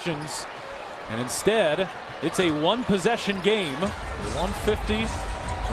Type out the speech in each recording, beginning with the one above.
possessions, and instead it's a one-possession game. 150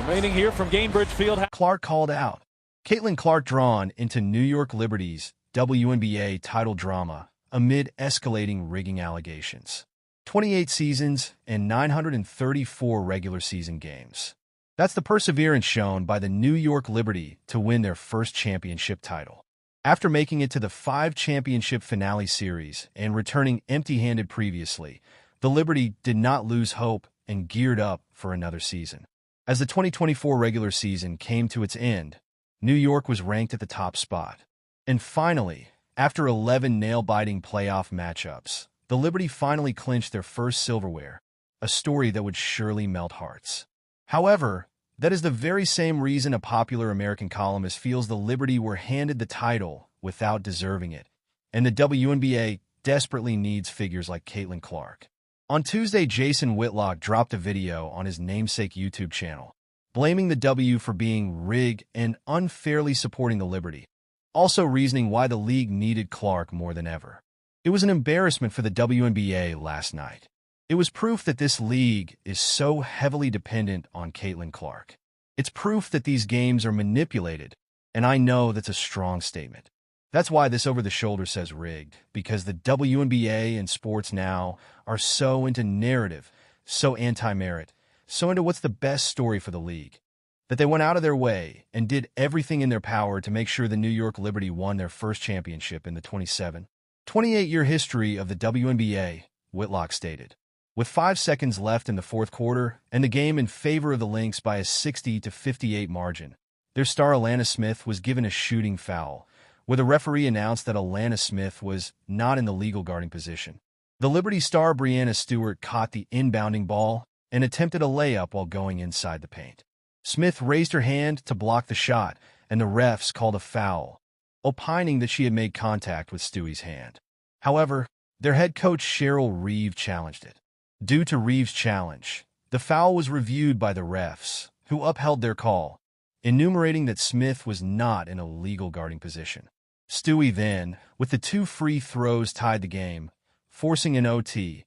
remaining here from Gainbridge Field. Clark called out. Caitlin Clark drawn into New York Liberty's WNBA title drama amid escalating rigging allegations. 28 seasons and 934 regular season games. That's the perseverance shown by the New York Liberty to win their first championship title. After making it to the 5 championship finale series and returning empty-handed previously, the Liberty did not lose hope and geared up for another season. As the 2024 regular season came to its end, New York was ranked at the top spot. And finally, after 11 nail-biting playoff matchups, the Liberty finally clinched their first silverware, a story that would surely melt hearts. However, that is the very same reason a popular American columnist feels the Liberty were handed the title without deserving it, and the WNBA desperately needs figures like Caitlin Clark. On Tuesday, Jason Whitlock dropped a video on his namesake YouTube channel, blaming the W for being rigged and unfairly supporting the Liberty, also reasoning why the league needed Clark more than ever. It was an embarrassment for the WNBA last night. It was proof that this league is so heavily dependent on Caitlin Clark. It's proof that these games are manipulated, and I know that's a strong statement. That's why this over-the-shoulder says rigged, because the WNBA and sports now are so into narrative, so anti-merit, so into what's the best story for the league, that they went out of their way and did everything in their power to make sure the New York Liberty won their first championship in the 28-year history of the WNBA, Whitlock stated. With 5 seconds left in the fourth quarter and the game in favor of the Lynx by a 60-58 margin, their star Alana Smith was given a shooting foul, where the referee announced that Alana Smith was not in the legal guarding position. The Liberty star Breanna Stewart caught the inbounding ball and attempted a layup while going inside the paint. Smith raised her hand to block the shot, and the refs called a foul, opining that she had made contact with Stewie's hand. However, their head coach Cheryl Reeve challenged it. Due to Reeve's challenge, the foul was reviewed by the refs, who upheld their call, enumerating that Smith was not in a legal guarding position. Stewie then, with the 2 free throws, tied the game, forcing an OT,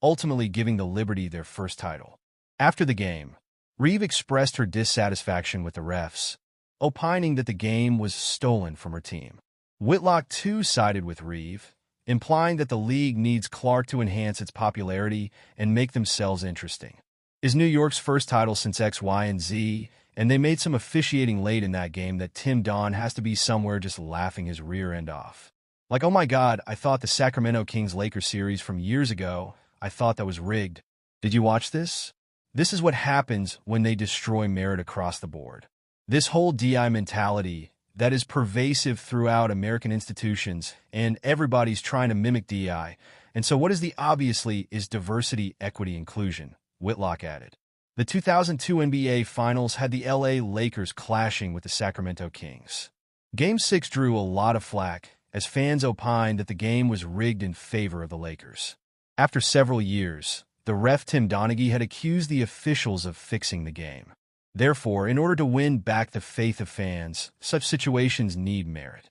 ultimately giving the Liberty their first title. After the game, Reeve expressed her dissatisfaction with the refs, opining that the game was stolen from her team. Whitlock too sided with Reeve, implying that the league needs Clark to enhance its popularity and make themselves interesting. Is New York's first title since X, Y, and Z, and they made some officiating late in that game that Tim Don has to be somewhere just laughing his rear end off. Like, oh my God, I thought the Sacramento Kings-Lakers series from years ago, I thought that was rigged. Did you watch this? This is what happens when they destroy merit across the board. This whole DI mentality that is pervasive throughout American institutions, and everybody's trying to mimic DI. And so what is the obviously is diversity, equity, inclusion, Whitlock added. The 2002 NBA Finals had the LA Lakers clashing with the Sacramento Kings. Game 6 drew a lot of flack, as fans opined that the game was rigged in favor of the Lakers. After several years, the ref Tim Donaghy had accused the officials of fixing the game. Therefore, in order to win back the faith of fans, such situations need merit.